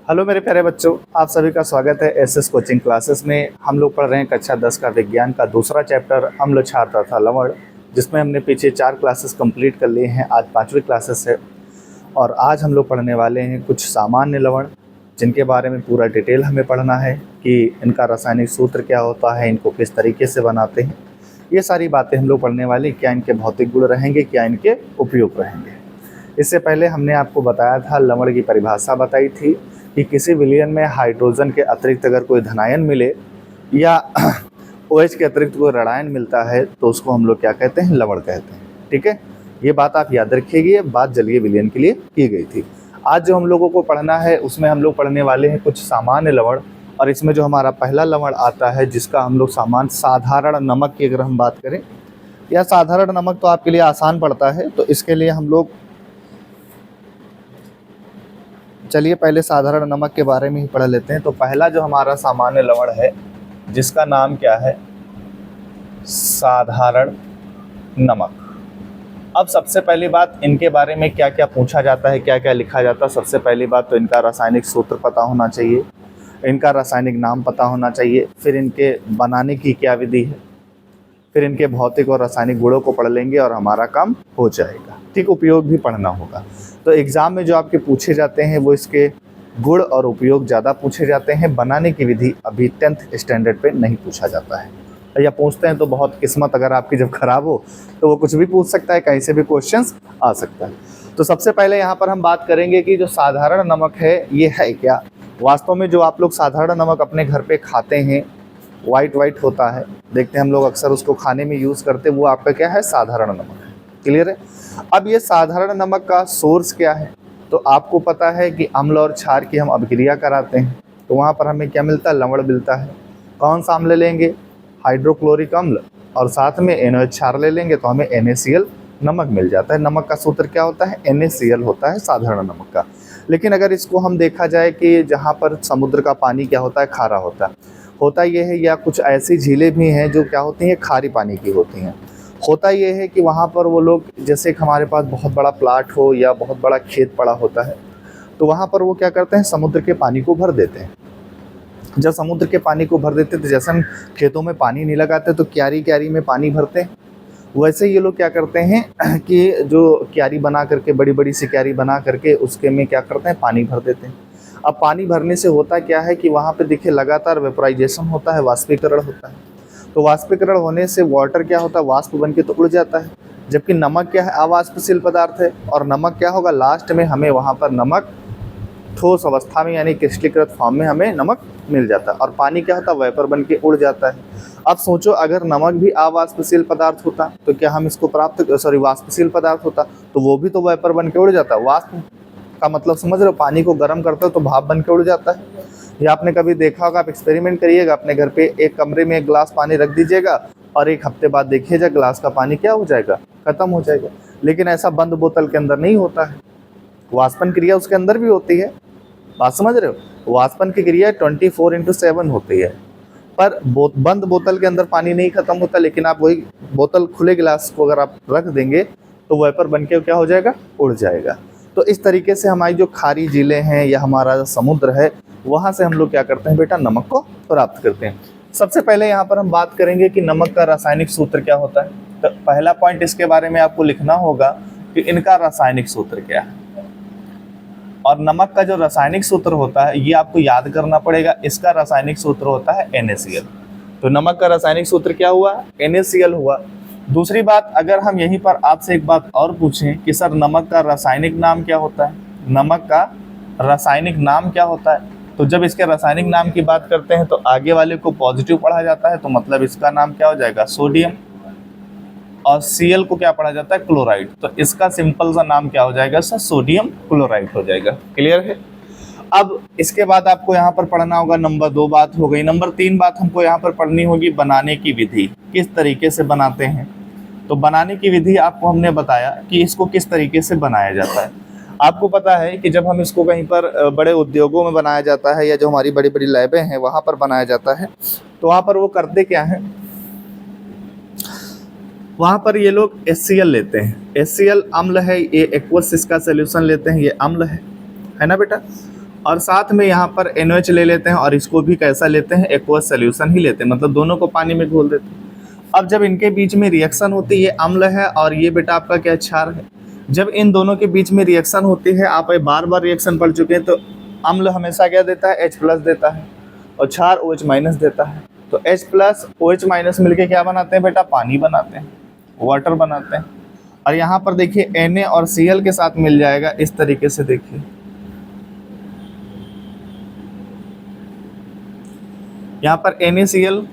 Hello मेरे प्यारे बच्चों, आप सभी का स्वागत है एसएस कोचिंग क्लासेस में। हम लोग पढ़ रहे हैं कक्षा 10 का विज्ञान का दूसरा चैप्टर अम्ल क्षार तथा लवण, जिसमें हमने पीछे 4 क्लासेस कंप्लीट कर लिए हैं। आज 5वीं क्लासेस है और आज हम लोग पढ़ने वाले हैं कुछ सामान्य लवण, जिनके बारे में पूरा डिटेल हमें पढ़ना है कि इनका रासायनिक सूत्र क्या होता है, इनको किस तरीके से बनाते हैं। ये सारी बातें हम लोग पढ़ने वाले, क्या इनके भौतिक गुण रहेंगे, क्या इनके उपयोग रहेंगे। इससे पहले हमने आपको बताया था, लवण की परिभाषा बताई थी कि किसी विलयन में हाइड्रोजन के अतिरिक्त अगर कोई धनायन मिले या OH के अतिरिक्त कोई ऋणायन मिलता है तो उसको हम लोग क्या कहते हैं, लवण कहते हैं। ठीक है, ये बात आप याद रखिएगी। ये बात जलीय विलयन के लिए की गई थी। आज जो हम लोगों को पढ़ना है उसमें हम लोग पढ़ने वाले हैं कुछ सामान्य लवण, और इसमें जो हमारा पहला लवण आता है जिसका हम लोग साधारण नमक की अगर हम बात करें, या साधारण नमक तो आपके लिए आसान पड़ता है, तो इसके लिए हम लोग चलिए पहले साधारण नमक के बारे में ही पढ़ लेते हैं। तो पहला जो हमारा सामान्य लवण है जिसका नाम क्या है, साधारण नमक। अब सबसे पहली बात, इनके बारे में क्या क्या पूछा जाता है, क्या क्या लिखा जाता है। सबसे पहली बात तो इनका रासायनिक सूत्र पता होना चाहिए, इनका रासायनिक नाम पता होना चाहिए, फिर इनके बनाने की क्या विधि है, फिर इनके भौतिक और रासायनिक गुणों को पढ़ लेंगे और हमारा काम हो जाएगा। ठीक, उपयोग भी पढ़ना होगा। तो एग्जाम में जो आपके पूछे जाते हैं वो इसके गुण और उपयोग ज़्यादा पूछे जाते हैं। बनाने की विधि अभी 10th स्टैंडर्ड पे नहीं पूछा जाता है, या पूछते हैं तो बहुत किस्मत अगर आपकी जब खराब हो तो वो कुछ भी पूछ सकता है, कहीं से भी क्वेश्चंस आ सकता है। तो सबसे पहले यहाँ पर हम बात करेंगे कि जो साधारण नमक है ये है क्या। वास्तव में जो आप लोग साधारण नमक अपने घर पे खाते हैं, वाइट होता है, देखते हैं हम लोग अक्सर उसको खाने में यूज़ करते हैं, वो आपका क्या है, साधारण नमक है। क्लियर है। अब ये साधारण नमक का सोर्स क्या है, तो आपको पता है कि अम्ल और क्षार की हम अभिक्रिया कराते हैं तो वहाँ पर हमें क्या मिलता है, लवण मिलता है। कौन सा अम्ल लेंगे, हाइड्रोक्लोरिक अम्ल, और साथ में NaOH क्षार ले लेंगे तो हमें NaCl नमक मिल जाता है। नमक का सूत्र क्या होता है, NaCl होता है साधारण नमक का। लेकिन अगर इसको हम देखा जाए कि जहाँ पर समुद्र का पानी क्या होता है, खारा होता ये है, या कुछ ऐसी झीलें भी हैं जो क्या होती हैं, खारी पानी की होती हैं। होता ये है कि वहाँ पर वो लोग, जैसे कि हमारे पास बहुत बड़ा प्लाट हो या बहुत बड़ा खेत पड़ा होता है, तो वहाँ पर वो क्या करते हैं, समुद्र के पानी को भर देते हैं। जब समुद्र के पानी को भर देते हैं तो जैसे हम खेतों में पानी नहीं लगाते तो क्यारी में पानी भरते हैं, वैसे ये लोग क्या करते हैं कि जो क्यारी बना करके, बड़ी बड़ी सी क्यारी बना करके उसके में क्या करते हैं, पानी भर देते हैं। अब पानी भरने से होता क्या है कि वहाँ पे देखिए लगातार वेपोराइजेशन होता है, वाष्पीकरण होता है। तो वाष्पीकरण होने से वाटर क्या होता है, वाष्प बन के तो उड़ जाता है, जबकि नमक क्या है, अवाष्पशील पदार्थ है। और नमक क्या होगा, लास्ट में हमें वहाँ पर नमक ठोस अवस्था में यानी क्रिस्टलीकृत फॉर्म में हमें नमक मिल जाता है, और पानी क्या होता है, वेपर बन के उड़ जाता है। अब सोचो, अगर नमक भी अवाष्पशील पदार्थ होता तो क्या हम इसको वाष्पशील पदार्थ होता तो वो भी तो वेपर बन के उड़ जाता। वाष्प का मतलब समझ रहे हो, पानी को गर्म करते हो तो भाप बन के उड़ जाता है। या आपने कभी देखा होगा, आप एक्सपेरिमेंट करिएगा अपने घर पे, एक कमरे में एक गिलास पानी रख दीजिएगा और एक हफ्ते बाद देखिएगा गिलास का पानी क्या हो जाएगा, खत्म हो जाएगा। लेकिन ऐसा बंद बोतल के अंदर नहीं होता है, वाष्पन क्रिया उसके अंदर भी होती है। बात समझ रहे हो, वाष्पन की क्रिया 24/7 होती है, पर बंद बोतल के अंदर पानी नहीं खत्म होता। लेकिन आप वही बोतल खुले गिलास को अगर आप रख देंगे तो वेपर बन के क्या हो जाएगा, उड़ जाएगा। तो इस तरीके से हमारी जो खारी झीलें हैं या हमारा समुद्र है, वहाँ से हम लोग क्या करते हैं बेटा, नमक को प्राप्त करते हैं। सबसे पहले यहाँ पर हम बात करेंगे कि नमक का रासायनिक सूत्र क्या होता है। तो पहला पॉइंट इसके बारे में आपको लिखना होगा कि इनका रासायनिक सूत्र क्या है। और नमक का जो रासायनिक सूत्र होता है ये आपको याद करना पड़ेगा। इसका रासायनिक सूत्र होता है NaCl। तो नमक का रासायनिक सूत्र क्या हुआ, NaCl हुआ। दूसरी बात, अगर हम यहीं पर आपसे एक बात और पूछें कि सर नमक का रासायनिक नाम क्या होता है, नमक का रासायनिक नाम क्या होता है, तो जब इसके रासायनिक नाम की बात करते हैं तो आगे वाले को पॉजिटिव पढ़ा जाता है, तो मतलब इसका नाम क्या हो जाएगा, सोडियम, और Cl को क्या पढ़ा जाता है, क्लोराइड। तो इसका सिंपल सा नाम क्या हो जाएगा सर, सोडियम क्लोराइड हो जाएगा। क्लियर है। अब इसके बाद आपको यहाँ पर पढ़ना होगा, नंबर 2 बात हो गई। नंबर 3 बात हमको यहाँ पर पढ़नी होगी, बनाने की विधि, किस तरीके से बनाते हैं। तो बनाने की विधि आपको हमने बताया कि इसको किस तरीके से बनाया जाता है। आपको पता है कि जब हम इसको कहीं पर बड़े उद्योगों में बनाया जाता है या जो हमारी बड़ी बड़ी लैबें हैं वहाँ पर बनाया जाता है, तो वहाँ पर वो करते क्या है, वहाँ पर ये लोग HCl लेते हैं। HCl अम्ल है, ये एक्वस इसका सोल्यूशन लेते हैं, ये अम्ल है ना बेटा। और साथ में यहाँ पर NaOH ले लेते हैं और इसको भी कैसा लेते हैं, एक्वस सोल्यूशन ही लेते हैं, मतलब दोनों को पानी में घोल देते हैं। अब जब इनके बीच में रिएक्शन होती है, ये अम्ल है और ये बेटा आपका क्या, क्षार है। जब इन दोनों के बीच में रिएक्शन होती है, आप बार बार रिएक्शन पढ़ चुके हैं, तो अम्ल हमेशा क्या देता है, H+ देता है और क्षार OH- देता है। तो H+ OH- मिलके क्या बनाते हैं बेटा, पानी बनाते हैं, वाटर बनाते हैं। और यहाँ पर देखिए Na और Cl के साथ मिल जाएगा इस तरीके से। देखिए यहाँ पर NaCl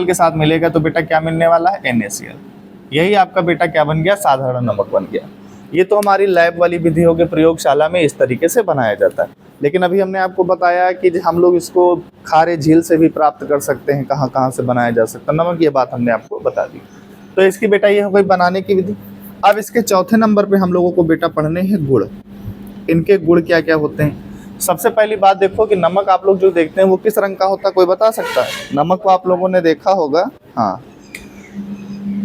के साथ मिलेगा तो बेटा क्या मिलने वाला है, NaCl। यही आपका बेटा क्या बन गया, साधारण नमक बन गया। ये तो हमारी लैब वाली विधियों के प्रयोगशाला में इस तरीके से बनाया जाता है। लेकिन अभी हमने आपको बताया कि हम लोग इसको खारे झील से भी प्राप्त कर सकते हैं, कहाँ कहाँ से बनाया जा सकता है नमक, ये बात हमने आपको बता दी। तो इसकी बेटा ये हो गई बनाने की विधि। अब इसके चौथे नंबर पे हम लोगों को बेटा पढ़ने हैं गुण। इनके गुण क्या क्या होते हैं। सबसे पहली बात देखो कि नमक आप लोग जो देखते हैं वो किस रंग का होता है, कोई बता सकता है? नमक को आप लोगों ने देखा होगा, हाँ।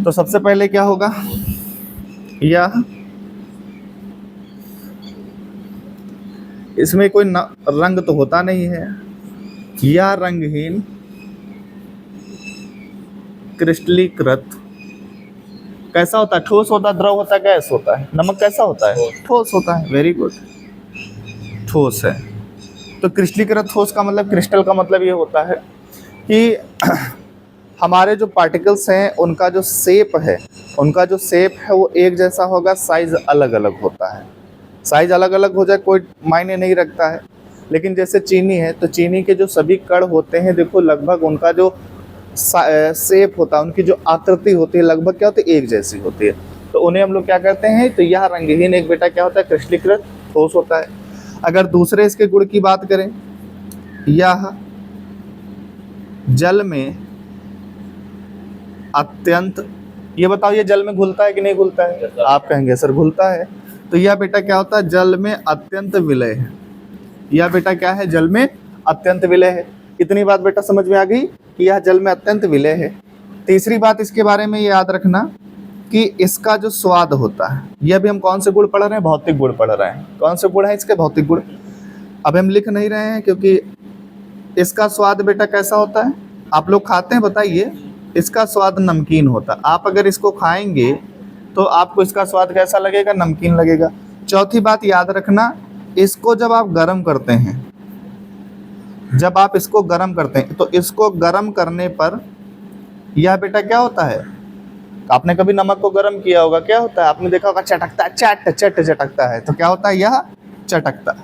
तो सबसे पहले क्या होगा, यह इसमें कोई रंग तो होता नहीं है, या रंगहीन क्रिस्टलीकृत। कैसा होता है, ठोस होता है, द्रव होता है, गैस होता है? नमक कैसा होता है, ठोस होता है। वेरी गुड, ठोस है। तो क्रिस्टलीकृत ठोस का मतलब, क्रिस्टल का मतलब ये होता है कि हमारे जो पार्टिकल्स हैं उनका जो शेप है वो एक जैसा होगा, साइज अलग अलग होता है। साइज अलग अलग हो जाए कोई मायने नहीं रखता है। लेकिन जैसे चीनी है, तो चीनी के जो सभी कण होते हैं, देखो लगभग उनका जो शेप होता है, उनकी जो आकृति होती है, लगभग क्या होती है, एक जैसी होती है। तो उन्हें हम लोग क्या करते हैं, तो यह रंगहीन एक बेटा क्या होता है, क्रिस्टलीकृत ठोस होता है। अगर दूसरे इसके गुण की बात करें, यह जल में अत्यंत, ये बताओ ये जल में घुलता है कि नहीं घुलता है? आप कहेंगे सर घुलता है। तो यह बेटा क्या होता है, जल में अत्यंत विलय है। यह बेटा क्या है, जल में अत्यंत विलय है। इतनी बात बेटा समझ में आ गई कि यह जल में अत्यंत विलय है। तीसरी बात इसके बारे में याद रखना कि इसका जो स्वाद होता है, यह भी हम कौन से गुण पढ़ रहे हैं, भौतिक गुण पढ़ रहे हैं। कौन से गुण है इसके, भौतिक गुण। अब हम लिख नहीं रहे हैं क्योंकि इसका स्वाद बेटा कैसा होता है, आप लोग खाते हैं, बताइए। इसका स्वाद नमकीन होता है। आप अगर इसको खाएंगे तो आपको इसका स्वाद कैसा लगेगा, नमकीन लगेगा। चौथी बात याद रखना, इसको जब आप गर्म करते हैं, तो इसको गर्म करने पर यह बेटा क्या होता है, आपने कभी नमक को गर्म किया होगा, क्या होता है, आपने देखा होगा, चटकता है, चट चटकता है। तो क्या होता है, यह चटकता है।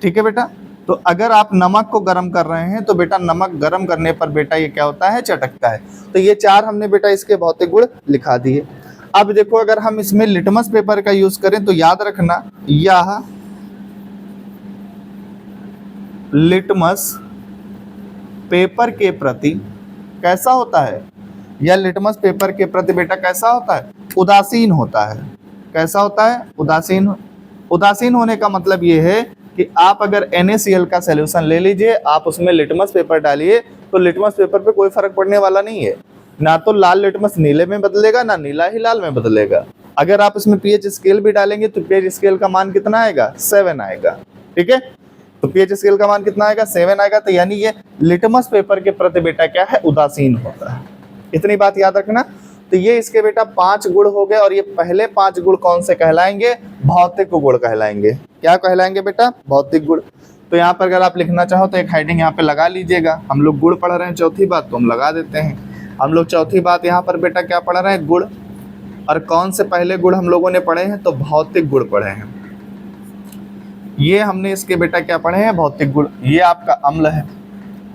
ठीक है बेटा। तो अगर आप नमक को गर्म कर रहे हैं तो बेटा नमक गर्म करने पर बेटा ये क्या होता है, चटकता है। तो ये चार हमने बेटा इसके भौतिक गुण लिखा दिए। अब देखो अगर हम इसमें लिटमस पेपर का यूज करें तो याद रखना, यह लिटमस पेपर के प्रति कैसा होता है, यह लिटमस पेपर के प्रति बेटा कैसा होता है, उदासीन होता है। कैसा होता है, उदासीन। उदासीन होने का मतलब ये है कि आप अगर NaCl का सॉल्यूशन ले लीजिए, आप उसमें लिटमस पेपर डालिए, तो लिटमस पेपर पे कोई फर्क पड़ने वाला नहीं है। ना तो लाल लिटमस नीले में बदलेगा, ना नीला ही लाल में बदलेगा। अगर आप इसमें pH स्केल भी डालेंगे तो pH स्केल का मान कितना आएगा, 7 आएगा। ठीक है, तो pH स्केल का मान कितना आएगा, 7 आएगा। तो यानी ये लिटमस पेपर के प्रति बेटा क्या है, उदासीन होता है। इतनी बात याद रखना। तो ये इसके बेटा 5 गुण हो गए, और ये पहले 5 गुण कौन से कहलाएंगे, भौतिक गुण कहलाएंगे। क्या कहलाएंगे बेटा, भौतिक गुण। तो यहाँ पर अगर आप लिखना चाहो तो एक हेडिंग यहाँ पे लगा लीजिएगा। हम लोग गुण पढ़ रहे हैं, चौथी बात तो हम लगा देते हैं। हम लोग चौथी बात यहाँ पर बेटा क्या पढ़ रहे हैं, गुण। और कौन से पहले गुण हम लोगों ने पढ़े हैं, तो भौतिक गुण पढ़े हैं। ये हमने इसके बेटा क्या पढ़े हैं, भौतिक गुण। ये आपका अम्ल है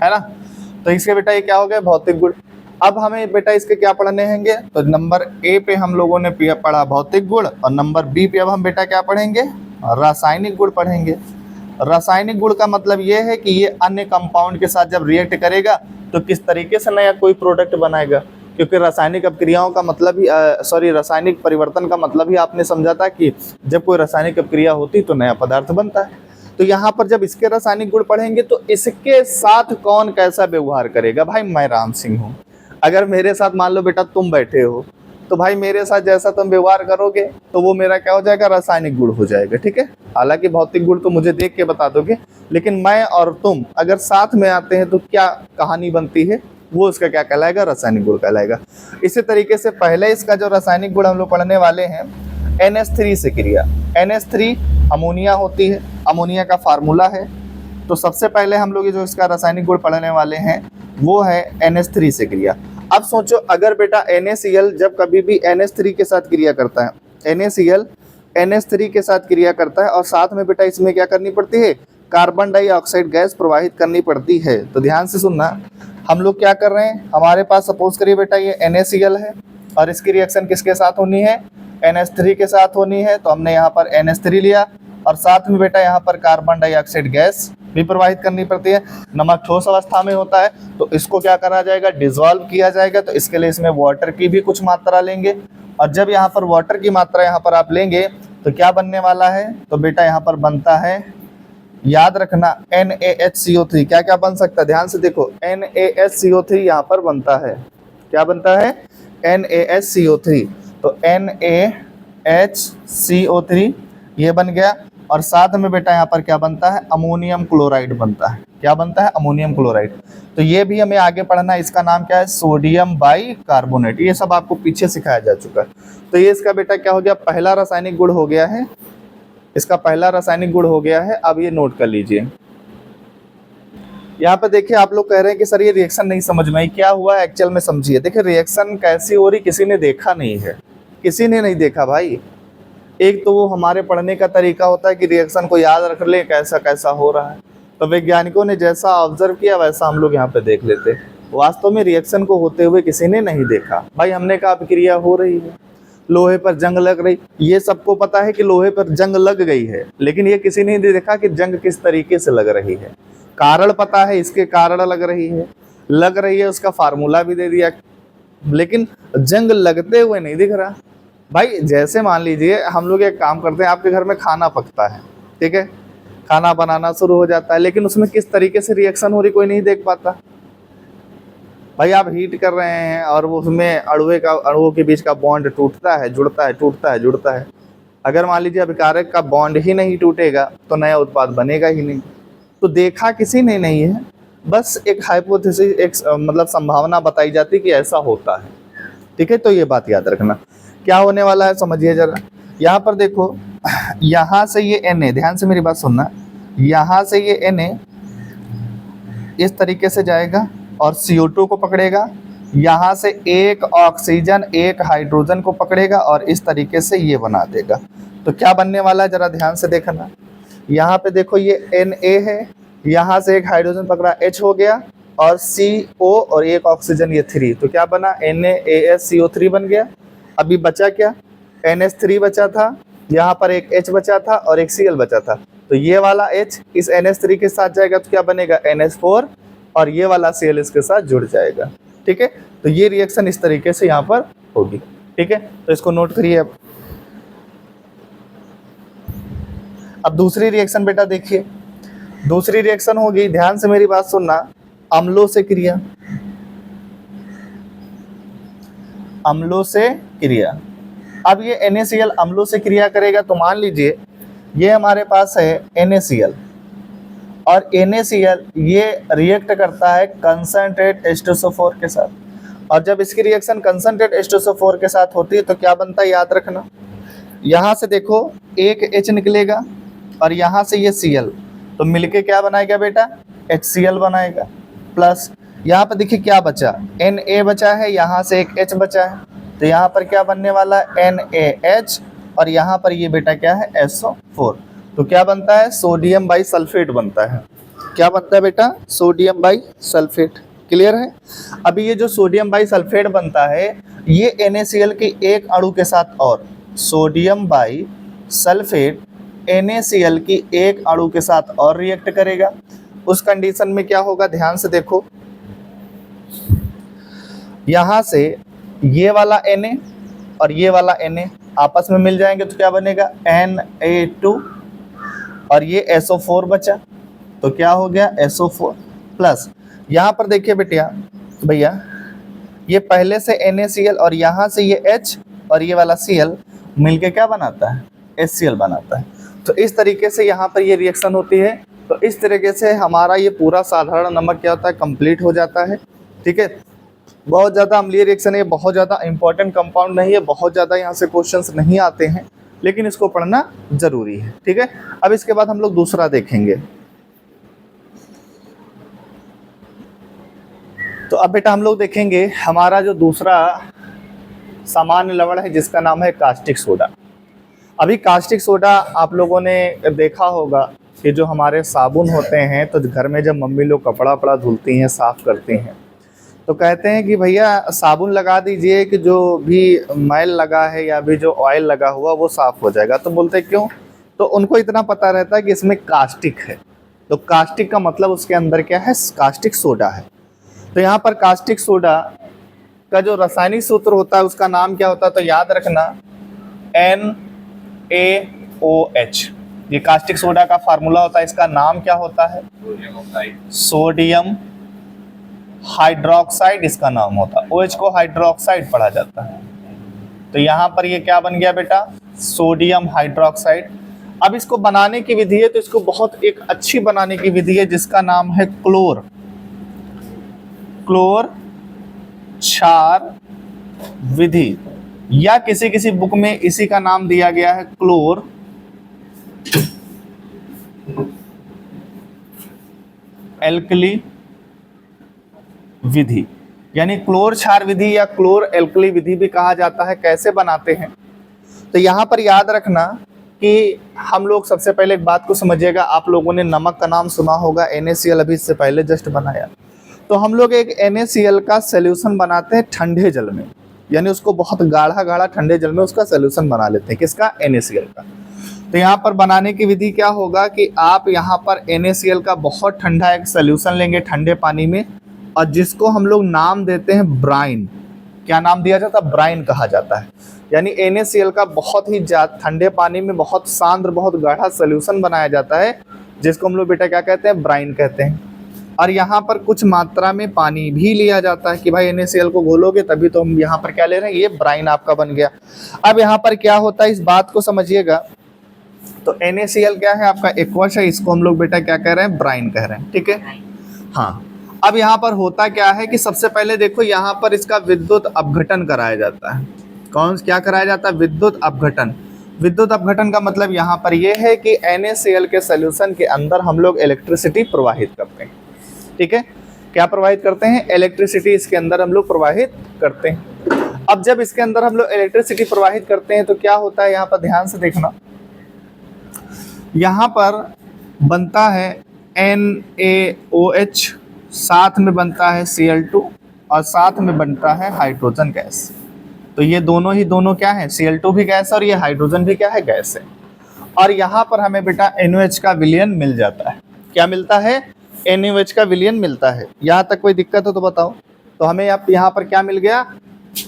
ना। तो इसके बेटा ये क्या हो गया, भौतिक गुण। अब हमें बेटा इसके क्या पढ़ने होंगे, तो नंबर ए पे हम लोगों ने पढ़ा भौतिक गुण, और नंबर बी पे अब हम बेटा क्या पढ़ेंगे, रासायनिक गुण पढ़ेंगे। रासायनिक गुण का मतलब ये है कि ये अन्य कंपाउंड के साथ जब रिएक्ट करेगा तो किस तरीके से नया कोई प्रोडक्ट बनाएगा। क्योंकि रासायनिक अपक्रियाओं का मतलब ही रासायनिक परिवर्तन का मतलब ही आपने समझा था कि जब कोई रासायनिक अपक्रिया होती तो नया पदार्थ बनता है। तो यहाँ पर जब इसके रासायनिक गुण पढ़ेंगे तो इसके साथ कौन कैसा व्यवहार करेगा। भाई मैं राम सिंह हूँ, अगर मेरे साथ मान लो बेटा तुम बैठे हो, तो भाई मेरे साथ जैसा तुम व्यवहार करोगे तो वो मेरा क्या हो जाएगा, रासायनिक गुण हो जाएगा। ठीक है, हालांकि भौतिक गुण तो मुझे देख के बता दोगे, लेकिन मैं और तुम अगर साथ में आते हैं तो क्या कहानी बनती है, वो उसका क्या कहलाएगा, रासायनिक गुण कहलाएगा। इसी तरीके से पहले इसका जो रासायनिक गुण हम लोग पढ़ने वाले हैं, NH3 से क्रिया। NH3 अमोनिया होती है, अमोनिया का फार्मूला है। तो सबसे पहले हम लोग जो इसका रासायनिक गुण पढ़ने वाले हैं वो है NH3 से क्रिया। अब सोचो अगर बेटा NaCl जब कभी भी NH3 के साथ क्रिया करता है, NaCl NH3 के साथ क्रिया करता है और साथ में बेटा इसमें क्या करनी पड़ती है, कार्बन डाइऑक्साइड गैस प्रवाहित करनी पड़ती है। तो ध्यान से सुनना, हम लोग क्या कर रहे हैं, हमारे पास सपोज करिए बेटा ये NaCl है और इसकी रिएक्शन किसके साथ होनी है, NH3 के साथ होनी है। तो हमने यहाँ पर NH3 लिया और साथ में बेटा यहाँ पर कार्बन डाइऑक्साइड गैस भी प्रवाहित करनी पड़ती है। नमक ठोस अवस्था में होता है तो इसको क्या करा जाएगा, डिसॉल्व किया जाएगा। तो इसके लिए इसमें वाटर की भी कुछ मात्रा लेंगे और जब यहाँ पर वाटर की मात्रा यहाँ पर आप लेंगे तो क्या बनने वाला है, तो बेटा यहाँ पर बनता है, याद रखना NaHCO3। क्या क्या बन सकता है, ध्यान से देखो, NaHCO3 यहाँ पर बनता है। क्या बनता है, NaHCO3। तो NaHCO3 ये बन गया और साथ में बेटा यहाँ पर क्या बनता है, अमोनियम क्लोराइड बनता है। क्या बनता है, अमोनियम क्लोराइड। तो ये भी हमें आगे पढ़ना है, इसका नाम क्या है, सोडियम बाइकार्बोनेट। ये सब आपको पीछे सिखाया जा चुका है। तो ये इसका बेटा क्या हो गया, पहला रासायनिक गुण हो गया है, इसका पहला रासायनिक गुण हो गया है। अब ये नोट कर लीजिए। यहाँ पे देखिए आप लोग कह रहे हैं कि सर ये रिएक्शन नहीं समझ में आई, क्या हुआ एक्चुअल में समझिए। देखिए रिएक्शन कैसी हो रही किसी ने देखा नहीं है, किसी ने नहीं देखा भाई। एक तो वो हमारे पढ़ने का तरीका होता है कि रिएक्शन को याद रख ले कैसा कैसा हो रहा है, तो वैज्ञानिकों ने जैसा ऑब्जर्व किया वैसा हम लोग यहाँ पे देख लेते। वास्तव में रिएक्शन को होते हुए किसी ने नहीं देखा। भाई हमने कहा अभिक्रिया हो रही है, लोहे पर जंग लग रही, ये सबको पता है कि लोहे पर जंग लग गई है, लेकिन ये किसी ने नहीं देखा कि जंग किस तरीके से लग रही है। कारण पता है इसके कारण लग रही है उसका फार्मूला भी दे दिया, लेकिन जंग लगते हुए नहीं दिख रहा। भाई जैसे मान लीजिए हम लोग एक काम करते हैं, आपके घर में खाना पकता है, ठीक है, खाना बनाना शुरू हो जाता है, लेकिन उसमें किस तरीके से रिएक्शन हो रही कोई नहीं देख पाता। भाई आप हीट कर रहे हैं और वो उसमें अणुओं के बीच का बॉन्ड टूटता है, जुड़ता है, टूटता है, जुड़ता है। अगर मान लीजिए अभिकारक का बॉन्ड ही नहीं टूटेगा तो नया उत्पाद बनेगा ही नहीं। तो देखा किसी ने नहीं है, बस एक हाइपोथेसिस, एक मतलब संभावना बताई जाती कि ऐसा होता है। ठीक है, तो ये बात याद रखना। क्या होने वाला है समझिए जरा। यहाँ पर देखो, यहाँ से ये Na, ध्यान से मेरी बात सुनना, यहाँ से ये Na इस तरीके से जाएगा और CO2 को पकड़ेगा, यहाँ से एक ऑक्सीजन एक हाइड्रोजन को पकड़ेगा और इस तरीके से ये बना देगा। तो क्या बनने वाला है जरा ध्यान से देखना। यहाँ पे देखो ये Na है, यहाँ से एक हाइड्रोजन पकड़ा H हो गया और CO और एक ऑक्सीजन ये 3, तो क्या बना, NaHCO3 बन गया। अभी बचा क्या, NH3 बचा था, यहाँ पर एक H बचा था और एक Cl बचा था। तो ये वाला H इस NH3 के साथ जाएगा तो क्या बनेगा, NH4, और ये वाला Cl इसके साथ जुड़ जाएगा। ठीक है, तो ये रिएक्शन इस तरीके से यहाँ पर होगी। ठीक है, तो इसको नोट करिए। अब दूसरी रिएक्शन बेटा देखिए, दूसरी रिएक्शन होगी, ध्यान से मेरी बात सुनना, अम्लों से क्रिया। अम्लों से क्रिया। अब ये NaCl अम्लों से क्रिया करेगा तो मान लीजिए ये हमारे पास है NaCl और NaCl ये रिएक्ट करता है कंसंट्रेट H2SO4 के साथ, और जब इसकी रिएक्शन कंसंट्रेट H2SO4 के साथ होती है तो क्या बनता है, याद रखना। यहाँ से देखो एक H निकलेगा और यहाँ से ये Cl, तो मिलके क्या बनाएगा बेटा, HCl बनाएगा। प्लस यहाँ पर देखिए क्या बचा, Na बचा है, यहाँ से एक H बचा है, तो यहाँ पर क्या बनने वाला है, NaH, और यहाँ पर ये बेटा क्या है, SO4। तो क्या बनता है, सोडियम बाई सल्फेट बनता है। क्या बनता है बेटा, सोडियम बाई सल्फेट। क्लियर है। अभी ये जो सोडियम बाई सल्फेट बनता है ये NaCl के एक अणु के साथ, और सोडियम बाई सल्फेट NaCl की एक अणु के साथ और रिएक्ट करेगा। उस कंडीशन में क्या होगा, ध्यान से देखो, यहाँ से ये वाला Na और ये वाला Na आपस में मिल जाएंगे तो क्या बनेगा, Na2, और ये SO4 बचा, तो क्या हो गया, SO4 प्लस। यहाँ पर देखिए बेटिया भैया, ये पहले से NaCl और यहाँ से ये H और ये वाला Cl मिलके क्या बनाता है, HCl बनाता है। तो इस तरीके से यहाँ पर ये रिएक्शन होती है। तो इस तरीके से हमारा ये पूरा साधारण नमक क्या होता है, कंप्लीट हो जाता है। ठीक है, बहुत ज़्यादा अम्लीय रिएक्शन है, बहुत ज़्यादा इंपॉर्टेंट कंपाउंड नहीं है, बहुत ज़्यादा यहाँ से क्वेश्चंस नहीं आते हैं, लेकिन इसको पढ़ना जरूरी है। ठीक है, अब इसके बाद हम लोग दूसरा देखेंगे। तो अब बेटा हम लोग देखेंगे हमारा जो दूसरा सामान्य लवण है जिसका नाम है कास्टिक सोडा। अभी कास्टिक सोडा आप लोगों ने देखा होगा कि जो हमारे साबुन होते हैं, तो घर में जब मम्मी लोग कपड़ा वपड़ा धुलती हैं, साफ़ करती हैं, तो कहते हैं कि भैया साबुन लगा दीजिए कि जो भी मैल लगा है या भी जो ऑयल लगा हुआ वो साफ़ हो जाएगा। तो बोलते क्यों? तो उनको इतना पता रहता है कि इसमें कास्टिक है। तो कास्टिक का मतलब उसके अंदर क्या है, कास्टिक सोडा है। तो यहाँ पर कास्टिक सोडा का जो रासायनिक सूत्र होता है उसका नाम क्या होता है, तो याद रखना NaOH। ये कास्टिक सोडा का फार्मूला होता है, इसका नाम क्या होता है, सोडियम हाइड्रोक्साइड इसका नाम होता है। OH को हाइड्रोक्साइड पढ़ा जाता है। तो यहाँ पर ये क्या बन गया बेटा, सोडियम हाइड्रोक्साइड। अब इसको बनाने की विधि है, तो इसको बहुत एक अच्छी बनाने की विधि है जिसका नाम है क्लोर क्षार विधि, या किसी किसी बुक में इसी का नाम दिया गया है क्लोर एल्कली विधि, यानी क्लोर क्षार विधि या क्लोर एल्कली विधि भी कहा जाता है। कैसे बनाते हैं, तो यहाँ पर याद रखना कि हम लोग सबसे पहले एक बात को समझिएगा। आप लोगों ने नमक का नाम सुना होगा, NaCl अभी इससे पहले जस्ट बनाया। तो हम लोग एक NaCl का सोल्यूशन बनाते हैं ठंडे जल में, यानी उसको बहुत गाढ़ा गाढ़ा ठंडे जल में उसका सोल्यूशन बना लेते हैं। किसका, NaCl का। तो यहाँ पर बनाने की विधि क्या होगा कि आप यहाँ पर NaCl का बहुत ठंडा एक सोल्यूशन लेंगे ठंडे पानी में, और जिसको हम लोग नाम देते हैं ब्राइन। क्या नाम दिया जाता है, ब्राइन कहा जाता है। यानी NaCl का बहुत ही ठंडे पानी में बहुत सांद्र बहुत गाढ़ा सोल्यूशन बनाया जाता है, जिसको हम लोग बेटा क्या कहते हैं, ब्राइन कहते हैं। और यहाँ पर कुछ मात्रा में पानी भी लिया जाता है कि भाई NaCl को घोलोगे तभी तो हम यहाँ पर क्या ले रहे हैं, ये ब्राइन आपका बन गया। अब यहाँ पर क्या होता है, इस बात को समझिएगा। तो NaCl क्या है, आपका एक्वस है, इसको हम लोग बेटा क्या कह रहे हैं, ब्राइन कह रहे हैं। ठीक है, हाँ। अब यहाँ पर होता क्या है कि सबसे पहले देखो यहाँ पर इसका विद्युत अपघटन कराया जाता है। क्या कराया जाता है, विद्युत अपघटन। विद्युत अपघटन का मतलब यहाँ पर यह है कि NaCl के सोल्यूशन के अंदर हम लोग इलेक्ट्रिसिटी प्रवाहित करते हैं। ठीक है, क्या प्रवाहित करते हैं, इलेक्ट्रिसिटी इसके अंदर हम लोग प्रवाहित करते हैं। अब जब इसके अंदर हम लोग इलेक्ट्रिसिटी प्रवाहित करते हैं तो क्या होता है, यहाँ पर ध्यान से देखना, यहाँ पर बनता है NaOH, साथ में बनता है Cl2 और साथ में बनता है हाइड्रोजन गैस। तो ये दोनों क्या है, Cl2 भी गैस और ये हाइड्रोजन भी क्या है, गैस है। और यहाँ पर हमें बेटा NaOH का विलयन मिल जाता है। क्या मिलता है, NaOH का विलयन मिलता है। यहाँ तक कोई दिक्कत हो तो बताओ। तो हमें यहाँ पर क्या मिल गया,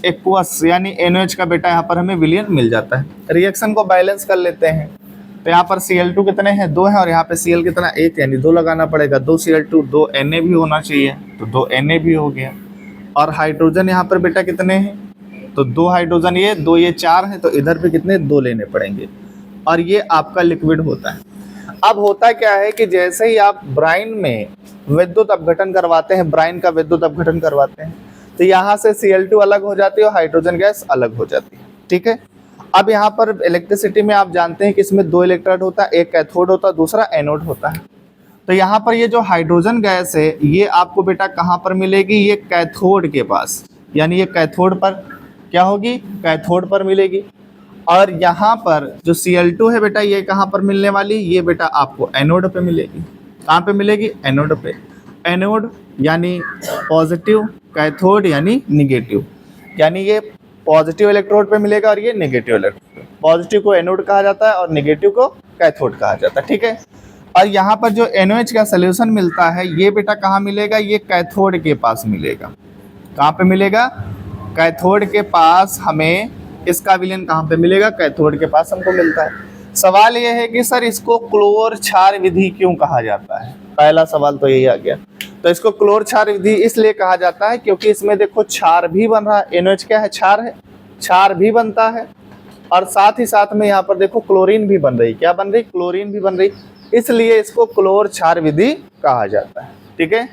एक्वस, यानी NaOH का बेटा यहाँ पर हमें विलयन मिल जाता है। रिएक्शन को बैलेंस कर लेते हैं। तो यहाँ पर Cl2 कितने हैं, 2 हैं, और यहाँ पे Cl कितना, 1, यानी 2 लगाना पड़ेगा। 2 Cl2, 2 Na भी होना चाहिए, तो 2 Na भी हो गया। और हाइड्रोजन यहाँ पर बेटा कितने हैं, तो 2 हाइड्रोजन, ये 2 ये 4 हैं, तो इधर पे कितने, 2 लेने पड़ेंगे। और ये आपका लिक्विड होता है। अब होता क्या है कि जैसे ही आप ब्राइन में विद्युत अपघटन करवाते हैं, ब्राइन का विद्युत अपघटन करवाते हैं, तो यहाँ से Cl2 अलग हो जाती है और हाइड्रोजन गैस अलग हो जाती है। ठीक है, अब यहाँ पर इलेक्ट्रिसिटी में आप जानते हैं कि इसमें 2 इलेक्ट्रोड होता है, एक कैथोड होता है, दूसरा एनोड होता है। तो यहाँ पर ये जो हाइड्रोजन गैस है ये आपको बेटा कहाँ पर मिलेगी, ये कैथोड के पास, यानी ये कैथोड पर क्या होगी, कैथोड पर मिलेगी। और यहाँ पर जो Cl2 है बेटा ये कहाँ पर मिलने वाली, ये बेटा आपको एनोड पे मिलेगी। कहाँ पे मिलेगी, एनोड पे। एनोड यानी पॉजिटिव, कैथोड यानी निगेटिव, यानी ये पॉजिटिव इलेक्ट्रोड पे मिलेगा और ये नेगेटिव इलेक्ट्रोड। पॉजिटिव को एनोड कहा जाता है और नेगेटिव को कैथोड कहा जाता है। ठीक है, और यहाँ पर जो NaOH का सोल्यूशन मिलता है ये बेटा कहाँ मिलेगा, ये कैथोड के पास मिलेगा। कहाँ पे मिलेगा, कैथोड के पास हमें इसका विलयन कहाँ पे मिलेगा, कैथोड के पास हमको मिलता है। सवाल ये है कि सर इसको क्लोर क्षार विधि क्यों कहा जाता है, पहला सवाल तो यही आ गया। तो इसको क्लोर क्षार विधि इसलिए कहा जाता है क्योंकि इसमें देखो क्षार भी बन रहा है, NH क्या है, क्षार है, क्षार भी बनता है और साथ ही साथ में यहाँ पर देखो क्लोरीन भी बन रही, क्या बन रही, क्लोरीन भी बन रही, इसलिए इसको क्लोर क्षार विधि कहा जाता है। ठीक है,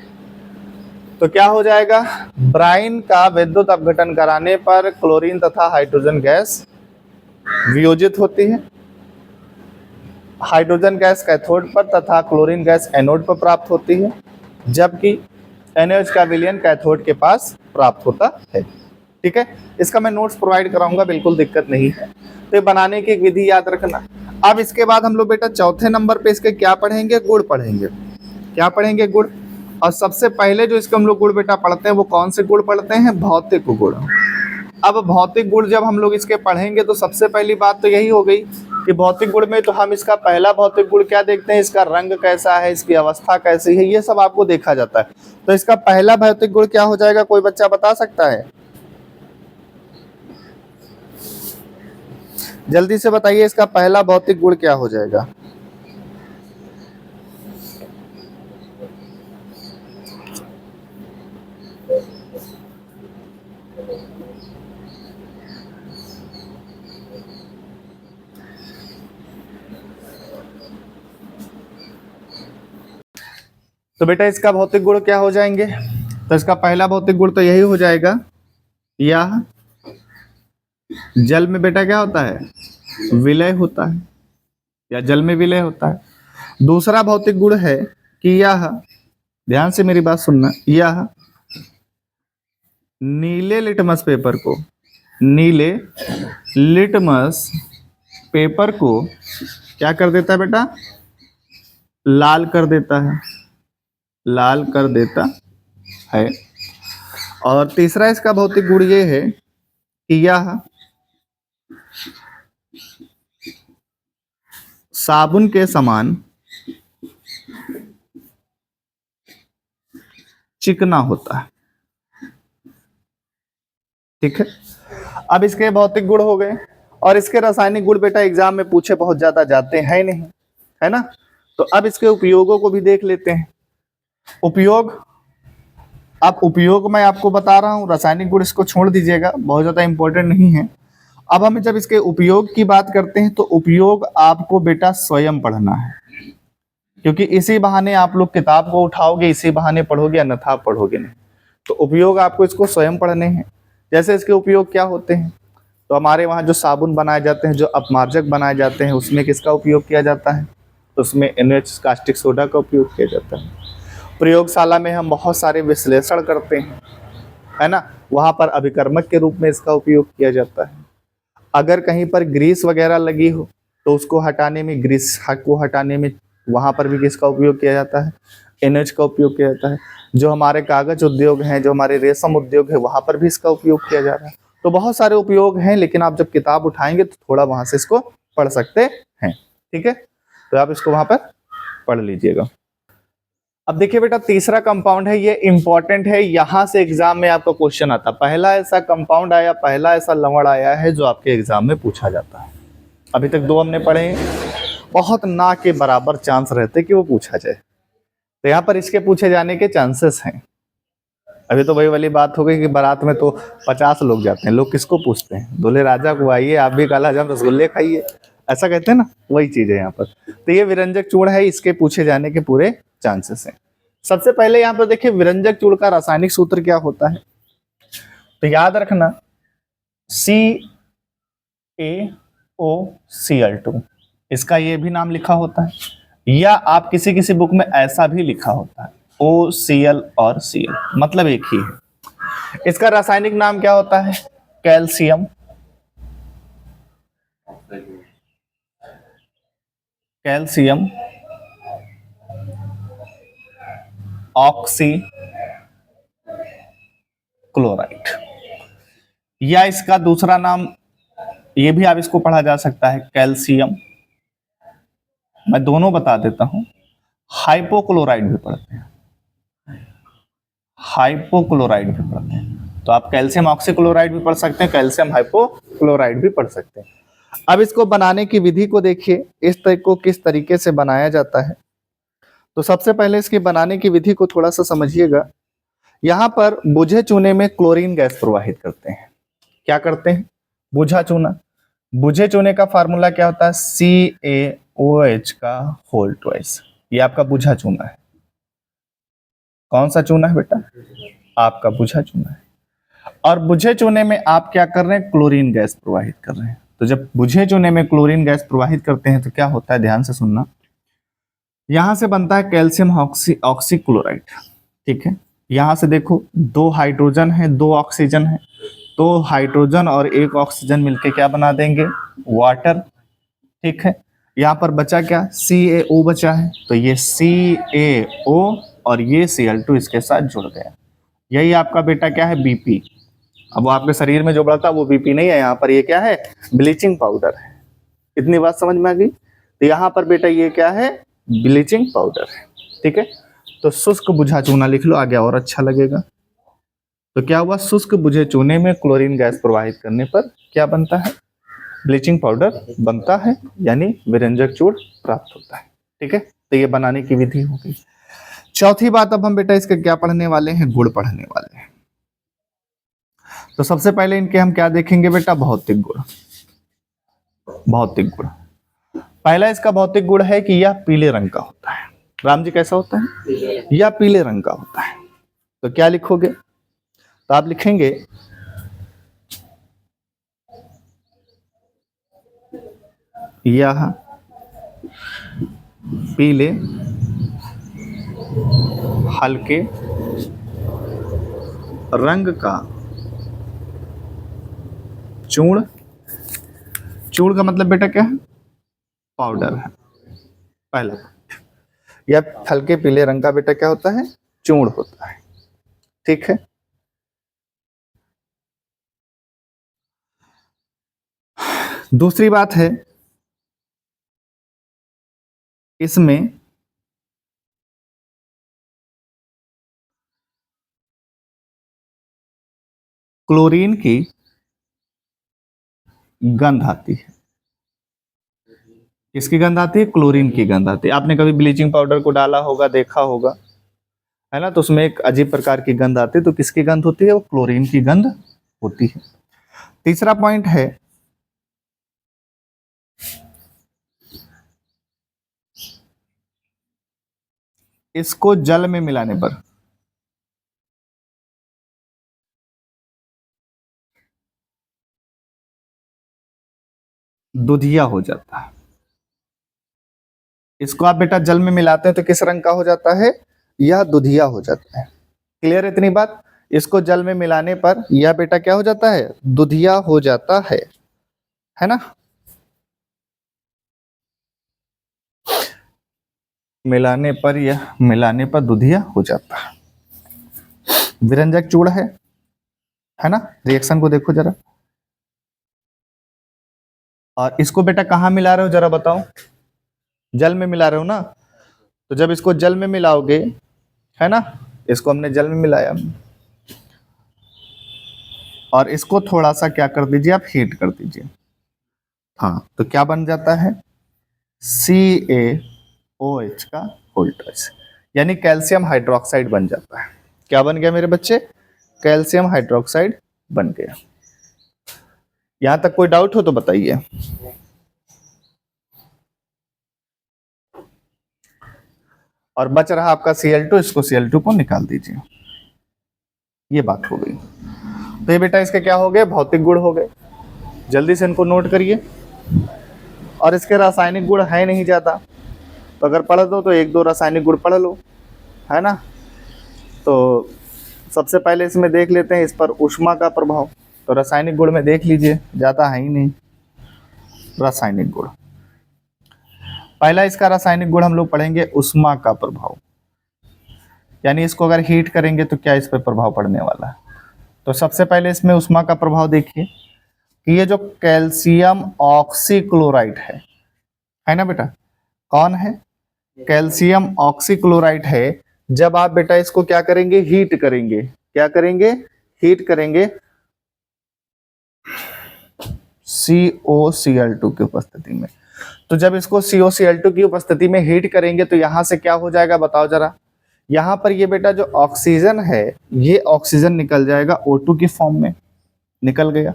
तो क्या हो जाएगा, ब्राइन का विद्युत अपघटन कराने पर क्लोरीन तथा हाइड्रोजन गैस वियोजित होती है। हाइड्रोजन गैस कैथोड पर तथा क्लोरीन गैस एनोड पर प्राप्त होती है, जबकि NaOH का विलयन कैथोड के पास प्राप्त होता है। ठीक है, इसका मैं नोट्स प्रोवाइड कराऊंगा, बिल्कुल दिक्कत नहीं है। तो ये बनाने की विधि याद रखना। अब इसके बाद हम लोग बेटा चौथे नंबर पे इसके क्या पढ़ेंगे, गुण पढ़ेंगे। क्या पढ़ेंगे, गुण। और सबसे पहले जो इसके हम लोग गुण बेटा पढ़ते हैं वो कौन से गुण पढ़ते हैं, भौतिक गुण। अब भौतिक गुण जब हम लोग इसके पढ़ेंगे तो सबसे पहली बात तो यही हो गई कि भौतिक गुण में तो हम इसका पहला भौतिक गुण क्या देखते हैं, इसका रंग कैसा है, इसकी अवस्था कैसी है, ये सब आपको देखा जाता है। तो इसका पहला भौतिक गुण क्या हो जाएगा, कोई बच्चा बता सकता है, जल्दी से बताइए, इसका पहला भौतिक गुण क्या हो जाएगा। तो बेटा इसका भौतिक गुण क्या हो जाएंगे, तो इसका पहला भौतिक गुण तो यही हो जाएगा, यह जल में बेटा क्या होता है, विलय होता है, या जल में विलय होता है। दूसरा भौतिक गुण है कि यह, ध्यान से मेरी बात सुनना, यह नीले लिटमस पेपर को, नीले लिटमस पेपर को क्या कर देता है बेटा, लाल कर देता है, लाल कर देता है। और तीसरा इसका भौतिक गुण ये है कि यह साबुन के समान चिकना होता है। ठीक है, अब इसके भौतिक गुण हो गए और इसके रासायनिक गुण बेटा एग्जाम में पूछे बहुत ज्यादा जाते हैं नहीं, है ना। तो अब इसके उपयोगों को भी देख लेते हैं। उपयोग, अब उपयोग मैं आपको बता रहा हूं, रासायनिक गुण इसको छोड़ दीजिएगा, बहुत ज्यादा इंपॉर्टेंट नहीं है। अब हम जब इसके उपयोग की बात करते हैं तो उपयोग आपको बेटा स्वयं पढ़ना है, क्योंकि इसी बहाने आप लोग किताब को उठाओगे, इसी बहाने पढ़ोगे, अन्यथा पढ़ोगे नहीं। तो उपयोग आपको इसको स्वयं पढ़ने हैं। जैसे इसके उपयोग क्या होते हैं, तो हमारे वहाँ जो साबुन बनाए जाते हैं, जो अपमार्जक बनाए जाते हैं, उसमें किसका उपयोग किया जाता है, तो उसमें NaOH कास्टिक सोडा का उपयोग किया जाता है। प्रयोगशाला में हम बहुत सारे विश्लेषण करते हैं, है ना, वहाँ पर अभिकर्मक के रूप में इसका उपयोग किया जाता है। अगर कहीं पर ग्रीस वगैरह लगी हो तो उसको हटाने में, ग्रीस को हटाने में वहाँ पर भी किसका उपयोग किया जाता है, NaOH का उपयोग किया जाता है। जो हमारे कागज उद्योग हैं, जो हमारे रेशम उद्योग है, वहाँ पर भी इसका उपयोग किया जा रहा है। तो बहुत सारे उपयोग हैं, लेकिन आप जब किताब उठाएंगे तो थोड़ा वहाँ से इसको पढ़ सकते हैं। ठीक है, तो आप इसको वहाँ पर पढ़ लीजिएगा। अब देखिए बेटा तीसरा कंपाउंड है, ये इंपॉर्टेंट है, यहां से एग्जाम में आपका क्वेश्चन आता है। पहला ऐसा कंपाउंड आया, पहला ऐसा लवण आया है जो आपके एग्जाम में पूछा जाता है। अभी तक दो हमने पढ़े हैं, बहुत ना के बराबर चांस रहते कि वो पूछा जाए, तो यहाँ पर इसके पूछे जाने के चांसेस हैं। अभी तो वही वाली बात हो गई कि बारात में तो 50 लोग जाते हैं, लोग किसको पूछते हैं, दूल्हे राजा को आइए आप भी काला जाम रसगुल्ले खाइए, ऐसा कहते हैं ना, वही चीज है यहाँ पर। तो ये विरंजक चूर्ण है, इसके पूछे जाने के पूरे चांसेस हैं। सबसे पहले यहाँ पर देखिए विरंजक चूर्ण का रासायनिक सूत्र क्या होता है, तो याद रखना CaOCl2, इसका ये भी नाम लिखा होता है, या आप किसी किसी बुक में ऐसा भी लिखा होता है OCl और Cl, मतलब एक ही है। इसका रासायनिक नाम क्या होता है, कैल्शियम, कैल्शियम ऑक्सी क्लोराइड, या इसका दूसरा नाम ये भी आप इसको पढ़ा जा सकता है कैल्शियम, मैं दोनों बता देता हूं, हाइपोक्लोराइड भी पढ़ते हैं, हाइपोक्लोराइड भी पढ़ते हैं। तो आप कैल्शियम ऑक्सीक्लोराइड भी पढ़ सकते हैं, कैल्शियम हाइपोक्लोराइड भी पढ़ सकते हैं। अब इसको बनाने की विधि को देखिए, इस तरह को किस तरीके से बनाया जाता है। तो सबसे पहले इसकी बनाने की विधि को थोड़ा सा समझिएगा। यहां पर बुझे चूने में क्लोरीन गैस प्रवाहित करते हैं। क्या करते हैं? बुझा चूना। बुझे चूने का फार्मूला क्या होता है? CaOH का होल ट्वाइस। ये आपका बुझा चूना है। कौन सा चूना है बेटा? आपका बुझा चूना है। और बुझे चूने में आप क्या कर रहे हैं? क्लोरीन गैस प्रवाहित कर रहे हैं। तो जब बुझे चूने में क्लोरीन गैस प्रवाहित करते हैं तो क्या होता है? ध्यान से सुनना। यहां से बनता है कैल्शियम ऑक्सीक्लोराइड। ठीक है, यहां से देखो 2 हाइड्रोजन है, 2 ऑक्सीजन है। तो हाइड्रोजन और 1 ऑक्सीजन मिलके क्या बना देंगे? वाटर। ठीक है, यहाँ पर बचा क्या? CaO बचा है। तो ये CaO और ये Cl2 इसके साथ जुड़ गया। यही आपका बेटा क्या है? BP। अब वो आपके शरीर में जो बढ़ता है वो BP नहीं है, यहाँ पर ये क्या है? ब्लीचिंग पाउडर है। इतनी बात समझ में आ गई? तो यहाँ पर बेटा ये क्या है? ब्लीचिंग पाउडर है। ठीक है, तो शुष्क बुझा चूना लिख लो, आगे और अच्छा लगेगा। तो क्या हुआ? शुष्क बुझे चूने में क्लोरीन गैस प्रवाहित करने पर क्या बनता है? ब्लीचिंग पाउडर बनता है, यानी विरंजक चूर्ण प्राप्त होता है। ठीक है, तो ये बनाने की विधि हो गई। चौथी बात, अब हम बेटा इसके क्या पढ़ने वाले हैं? गुण पढ़ने वाले हैं। तो सबसे पहले इनके हम क्या देखेंगे बेटा? भौतिक गुण। भौतिक गुण, पहला इसका भौतिक गुण है कि यह पीले रंग का होता है। राम जी कैसा होता है? यह पीले रंग का होता है। तो क्या लिखोगे? तो आप लिखेंगे यह पीले हल्के रंग का चूर्ण। चूर्ण का मतलब बेटा क्या है? पाउडर है। पहला, यह हल्के पीले रंग का बेटा क्या होता है? चूर्ण होता है। ठीक है, दूसरी बात है इसमें क्लोरीन की गंध आती है। किसकी गंध आती है? क्लोरीन की गंध आती है। आपने कभी ब्लीचिंग पाउडर को डाला होगा, देखा होगा, है ना? तो उसमें एक अजीब प्रकार की गंध आती है। तो किसकी गंध होती है? वो क्लोरीन की गंध होती है। तीसरा पॉइंट है इसको जल में मिलाने पर दुधिया हो जाता है। इसको आप बेटा जल में मिलाते हैं तो किस रंग का हो जाता है? यह दुधिया हो जाता है। क्लियर है इतनी बात? इसको जल में मिलाने पर यह बेटा क्या हो जाता है? दुधिया हो जाता है ना? मिलाने पर दुधिया हो जाता है। विरंजक चूर्ण है ना? रिएक्शन को देखो जरा। और इसको बेटा कहाँ मिला रहे हो जरा बताओ? जल में मिला रहे हो ना? तो जब इसको जल में मिलाओगे, है ना, इसको हमने जल में मिलाया और इसको थोड़ा सा क्या कर दीजिए? आप हीट कर दीजिए। हाँ, तो क्या बन जाता है? CaOH का होल ट्वाइस, यानी कैल्शियम हाइड्रोक्साइड बन जाता है। क्या बन गया मेरे बच्चे? कैल्शियम हाइड्रोक्साइड बन गया। यहां तक कोई डाउट हो तो बताइए। और बच रहा आपका Cl2, इसको Cl2 को निकाल दीजिए। ये बात हो गई। तो ये बेटा इसके क्या हो गए? भौतिक गुण हो गए। जल्दी से इनको नोट करिए। और इसके रासायनिक गुण है नहीं ज्यादा, तो अगर पढ़ दो तो 1-2 रासायनिक गुण पढ़ लो, है ना? तो सबसे पहले इसमें देख लेते हैं इस पर ऊष्मा का प्रभाव। तो रासायनिक गुण में देख लीजिए, ज्यादा है ही नहीं। रासायनिक गुण, पहला इसका रासायनिक गुण हम लोग पढ़ेंगे ऊष्मा का प्रभाव, यानी इसको अगर हीट करेंगे तो क्या इस पर प्रभाव पड़ने वाला है। तो सबसे पहले इसमें ऊष्मा का प्रभाव देखिए कि ये जो कैल्शियम ऑक्सीक्लोराइड है ना बेटा? कौन है? कैल्शियम ऑक्सीक्लोराइड है। जब आप बेटा इसको क्या करेंगे? हीट करेंगे। क्या करेंगे? हीट करेंगे COCl2 की उपस्थिति में, तो जब इसको COCl2 की उपस्थिति में हीट करेंगे तो यहां से क्या हो जाएगा बताओ जरा। यहां पर ये बेटा जो ऑक्सीजन है, ये ऑक्सीजन निकल जाएगा O2 की फॉर्म में, निकल गया।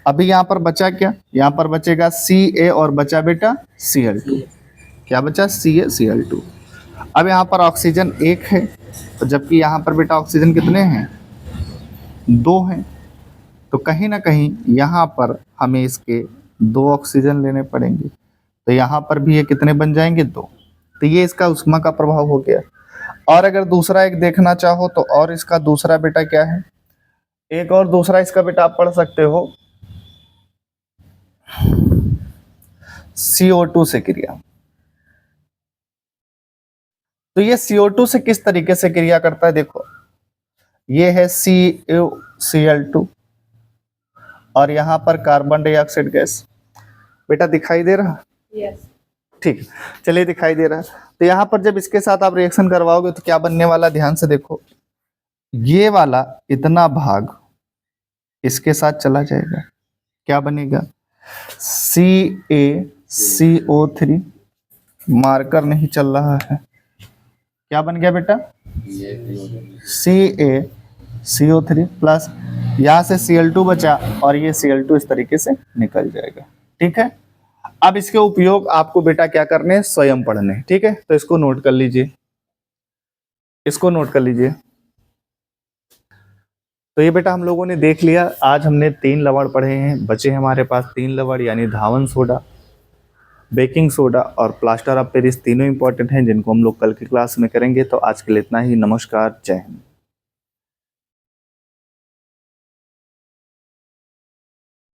अभी यहां पर बचा क्या, यहां पर बचेगा Ca और बचा बेटा Cl2। क्या बचा, CaCl2। अब यहाँ पर ऑक्सीजन एक है, तो जबकि यहाँ पर बेटा ऑक्सीजन कितने हैं, 2 हैं। तो कहीं ना कहीं यहाँ पर हमें इसके 2 ऑक्सीजन लेने पड़ेंगे, तो यहाँ पर भी ये कितने बन जाएंगे, 2। तो ये इसका उष्मा का प्रभाव हो गया। और अगर दूसरा एक देखना चाहो तो और इसका दूसरा बेटा क्या है, एक और दूसरा इसका बेटा आप पढ़ सकते हो, CO2 से क्रिया। तो ये CO2 से किस तरीके से क्रिया करता है, देखो ये है CaCl2 और यहाँ पर कार्बन डाइऑक्साइड गैस, बेटा दिखाई दे रहा, यस ठीक, चलिए दिखाई दे रहा है। तो यहाँ पर जब इसके साथ आप रिएक्शन करवाओगे तो क्या बनने वाला, ध्यान से देखो, ये वाला इतना भाग इसके साथ चला जाएगा, क्या बनेगा, CaCO3, मार्कर नहीं चल रहा है, क्या बन गया बेटा, CaCO3 प्लस यहाँ से Cl2 बचा और ये Cl2 इस तरीके से निकल जाएगा। ठीक है, अब इसके उपयोग आपको बेटा क्या करने हैं, स्वयं पढ़ने हैं। ठीक है, तो इसको नोट कर लीजिए, इसको नोट कर लीजिए। तो ये बेटा हम लोगों ने देख लिया, आज हमने 3 लवण पढ़े हैं, बचे हैं हमारे पास 3 लवण, यानी धावन सोडा, बेकिंग सोडा और प्लास्टर ऑफ पेरिस। तीनों इंपॉर्टेंट हैं जिनको हम लोग कल की क्लास में करेंगे। तो आज के लिए इतना ही, नमस्कार, जय हिंद।